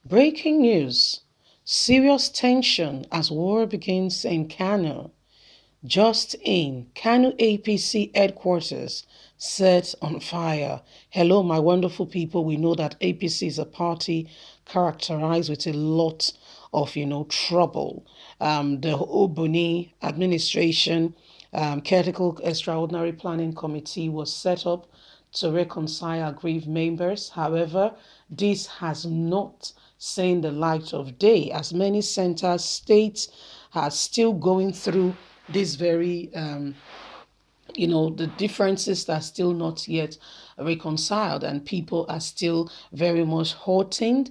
Breaking news. Serious tension as war begins in Kano. Just in, Kano APC headquarters set on fire. Hello, my wonderful people. We know that APC is a party characterized with a lot of, trouble. The Obuni administration, Critical Extraordinary Planning Committee was set up to reconcile aggrieved members. However, this has not seen the light of day as many center states are still going through this very the differences are still not yet reconciled and people are still very much hurting.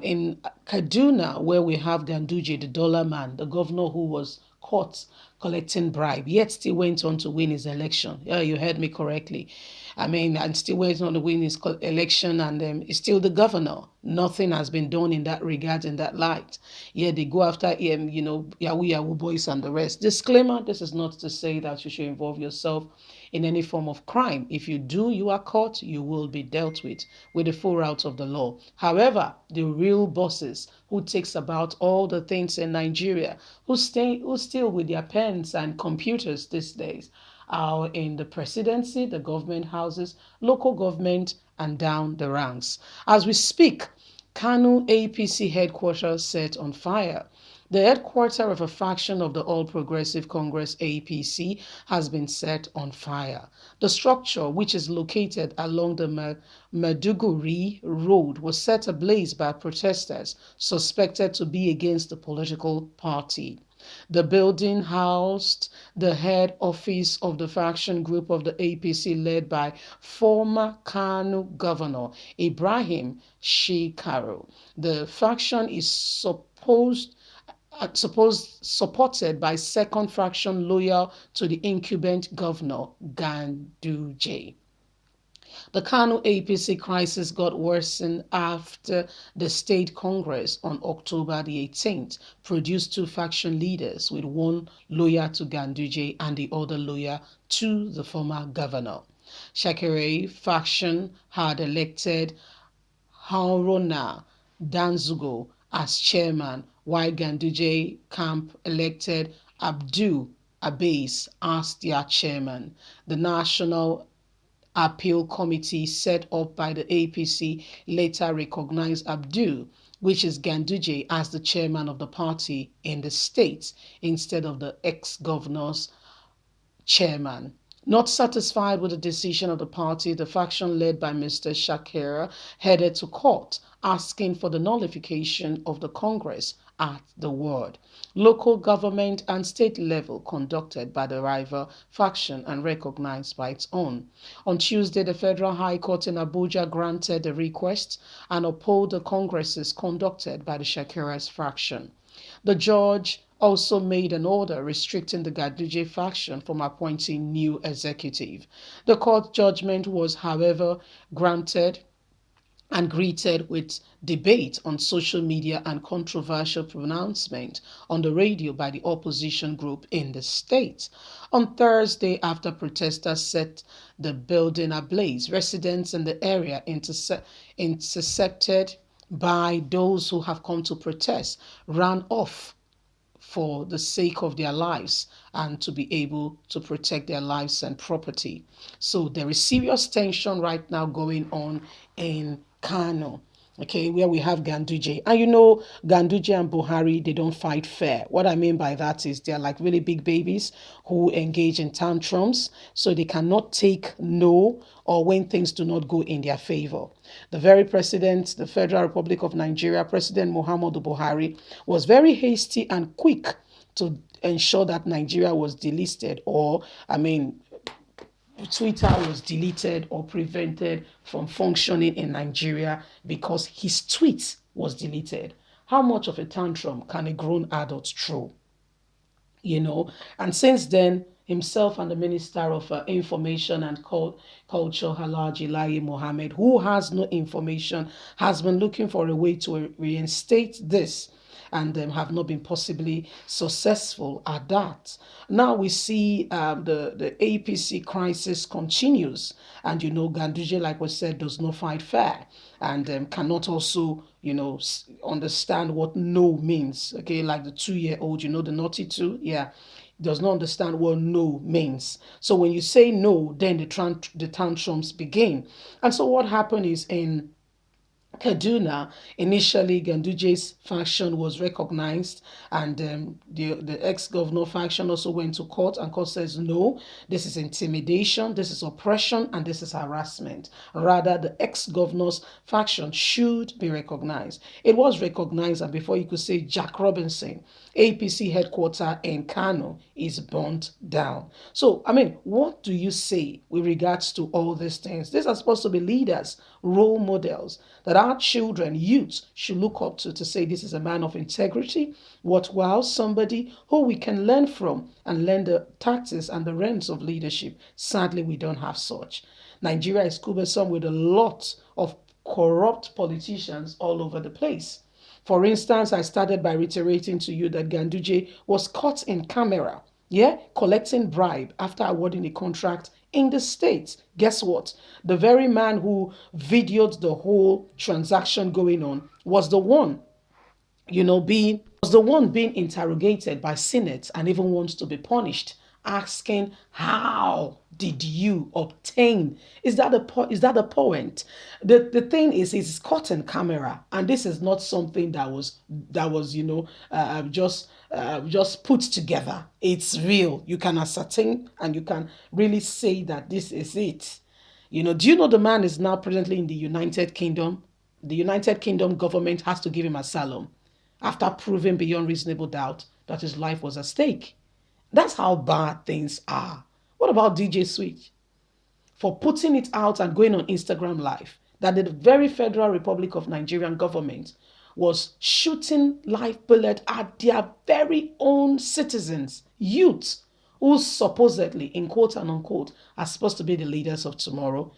In Kaduna, where we have Ganduje, the dollar man, the governor who was caught collecting bribe, yet still went on to win his election. Yeah, you heard me correctly. And still went on to win his election and is still the governor. Nothing has been done in that regard, in that light. Yeah, they go after him, Yahoo boys and the rest. Disclaimer, this is not to say that you should involve yourself in any form of crime. If you do, you are caught, you will be dealt with the full route of the law. However, the real bosses who takes about all the things in Nigeria, who still with their pens and computers these days, are in the presidency, the government houses, local government, and down the ranks. As we speak, Kano APC headquarters set on fire. The headquarters of a faction of the All Progressive Congress APC has been set on fire. The structure, which is located along the Maduguri Road, was set ablaze by protesters suspected to be against the political party. The building housed the head office of the faction group of the APC led by former Kano governor Ibrahim Shekaru. The faction is supported by second faction loyal to the incumbent governor Ganduje. The Kano APC crisis got worsened after the state congress on October the 18th produced two faction leaders, with one loyal to Ganduje and the other loyal to the former governor. Shakere faction had elected Haruna Danzugo as chairman, while Ganduje camp elected Abdul Abbas as their chairman. The National Appeal Committee set up by the APC later recognized Abdul, which is Ganduje, as the chairman of the party in the state instead of the ex-governor's chairman. Not satisfied with the decision of the party, the faction led by Mr. Shakira headed to court, asking for the nullification of the Congress at the word. Local government and state level conducted by the rival faction and recognized by its own. On Tuesday, the Federal High Court in Abuja granted the request and upheld the congresses conducted by the Shakira's faction. The judge also made an order restricting the Ganduje faction from appointing new executive. The court judgment was, however, granted and greeted with debate on social media and controversial pronouncement on the radio by the opposition group in the state. On Thursday, after protesters set the building ablaze, residents in the area intercepted by those who have come to protest ran off for the sake of their lives and to be able to protect their lives and property. So there is serious tension right now going on in Kano. Okay, where we have Ganduje. And Ganduje and Buhari, they don't fight fair. What I mean by that is they're like really big babies who engage in tantrums, so they cannot take no or when things do not go in their favor. The very president, the Federal Republic of Nigeria, President Muhammadu Buhari, was very hasty and quick to ensure that Nigeria was delisted, or, Twitter was deleted or prevented from functioning in Nigeria because his tweet was deleted. How much of a tantrum can a grown adult throw? And since then, himself and the Minister of Information and Culture, Halaji Lai Mohammed, who has no information, has been looking for a way to reinstate this and have not been possibly successful at that. Now we see the APC crisis continues, and Ganduje, like we said, does not fight fair, and cannot also understand what no means. Okay, like the 2-year old, the naughty two, yeah, does not understand what no means. So when you say no, then the tantrums begin. And so what happened is in Kaduna, initially Ganduje's faction was recognized, and the ex-governor faction also went to court, and court says no, this is intimidation, this is oppression, and this is harassment. Rather, the ex-governor's faction should be recognized. It was recognized, and before you could say Jack Robinson, APC headquarters in Kano is burnt down. So, I mean, what do you say with regards to all these things? These are supposed to be leaders, role models that our children, youths, should look up to say this is a man of integrity, worthwhile, somebody who we can learn from and learn the tactics and the ranks of leadership. Sadly, we don't have such. Nigeria is cumbersome with a lot of corrupt politicians all over the place. For instance, I started by reiterating to you that Ganduje was caught in camera, yeah, collecting bribe after awarding a contract in the States. Guess what? The very man who videoed the whole transaction going on was the one being interrogated by Senate and even wants to be punished, asking how did you obtain? Is that the point? The thing is, it's caught in camera, and this is not something that was just put together. It's real. You can ascertain, and you can really say that this is it. Do you know the man is now presently in the United Kingdom? The United Kingdom government has to give him asylum after proving beyond reasonable doubt that his life was at stake. That's how bad things are. What about DJ Switch? For putting it out and going on Instagram Live that the very Federal Republic of Nigerian government was shooting live bullet at their very own citizens, youth, who supposedly, in quote and unquote, are supposed to be the leaders of tomorrow,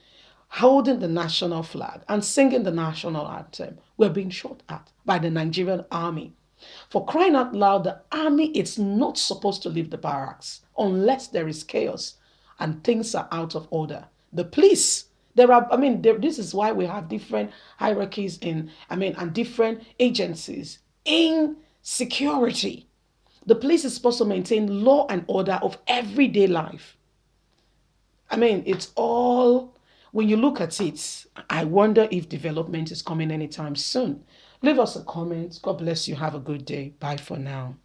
holding the national flag and singing the national anthem, were being shot at by the Nigerian army. For crying out loud, the army is not supposed to leave the barracks unless there is chaos and things are out of order. The police, this is why we have different hierarchies and different agencies in security. The police is supposed to maintain law and order of everyday life. It's all, when you look at it, I wonder if development is coming anytime soon. Leave us a comment. God bless you. Have a good day. Bye for now.